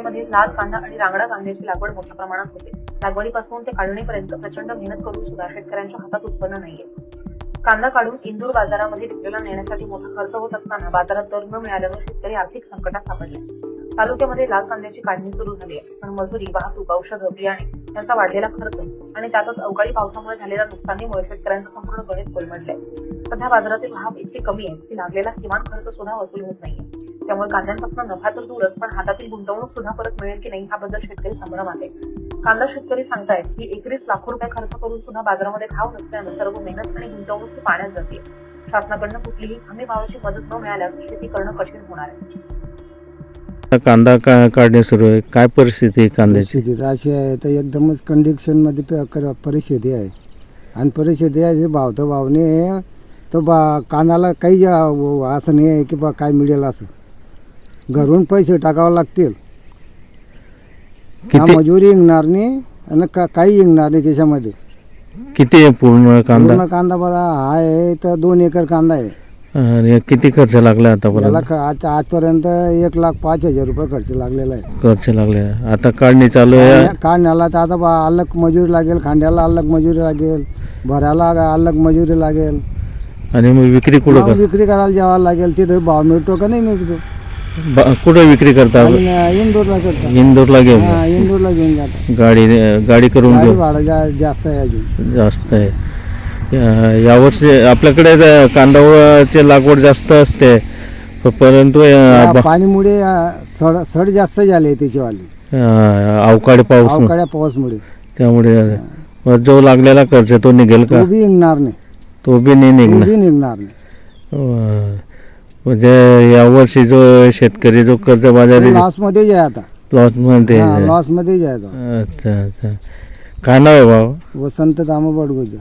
तालुक्यामध्ये लाल कांदा आणि रांगडा कांद्याची लागवड मोठ्या प्रमाणात होते. लागवडीपासून ते काढणीपर्यंत प्रचंड मेहनत करून सुद्धा शेतकऱ्यांच्या हातात उत्पन्न नाहीये. कांदा काढून इंदूर बाजारामध्ये विक्रीला नेण्यासाठी मोठा खर्च होत असताना बाजारात दर न मिळाल्यामुळे शेतकरी आर्थिक संकटात सापडले. तालुक्यामध्ये लाल कांद्याची काढणी सुरू झाली आहे, पण मजुरी, वाहतूक, औषध, बियाणे यांचा वाढलेला खर्च आणि त्यातच अवकाळी पावसामुळे झालेल्या नुकसानीमुळे शेतकऱ्यांचं संपूर्ण गणित कोलमडलंय. सध्या बाजारातील भाव इतकी कमी आहे की लागलेला किमान खर्च सुद्धा वसूल होत नाहीये. त्यामुळे कांद्यांपासून नफा तर दूरच, पण हातातील गुंतवणूक सुद्धा परत मिळेल की नाही याबद्दल शेतकरी संभ्रमात आहे. कांदा शेतकरी सांगतायत की 31 लाख रुपये खर्च करून सुद्धा बाजारामध्ये भाव नसल्यानं सर्व मेहनत आणि गुंतवणूक ही पाण्यात जाते. शासनाकडनं कुठलीही हमी भावाची मदत न मिळाल्यास शेती करणं कठीण होणार आहे. कांदा काढणे सुरू आहे. काय परिस्थिती आहे कांद्याची? परिस्थिती अशी आहे तर एकदमच कंडिशनमध्ये परिस्थिती आहे. आणि परिस्थिती आहे भाव तर भावने तर कांद्याला काही असं नाही आहे की काय मिळेल असं. घरून पैसे टाकावे लागतील, मजुरी येणार नाही आणि काही येणार नाही त्याच्यामध्ये. किती आहे पूर्ण कांदा? पूर्ण कांदा बरा आहे तर 2 एकर कांदा आहे. आणि किती खर्च लागला आतापर्यंत? याला आजपर्यंत 1,05,000 रुपये खर्च लागलेला आहे. खर्च लागले. आता काढणी चालू आहे. काढण्याला तर आता अलग मजुरी लागेल, खांद्याला अलग मजुरी लागेल, भरायला अलग मजुरी लागेल. आणि मग विक्री कुठं कर? विक्री करायला जावं लागेल. तिथे भाव मिळतो का नाही मिळतो? कुठं विक्री करता? इंदोरला करता. इंदोरला घेऊन इंदोरला घेऊन जातात. गाडी करून गाडी घेऊन भाडं जास्त आहे अजून. जास्त आहे. यावर्षी आपल्याकडे कांदाची लागवड जास्त असते, परंतु पाणीमुळे सड जास्त झाले त्याच्यावाले. अवकाळी पाऊसमुळे त्यामुळे जो लागलेला खर्च तो निघेल का? तो बी निघणार नाही. तो बी नाही निघणार. म्हणजे यावर्षी जो शेतकरी जो कर्जबाजारी लॉसमध्ये आहे आता. लॉसमध्ये. लॉसमध्ये आहे. अच्छा. काय नाव आहे भाऊ? वसंत दामोबड गुजर.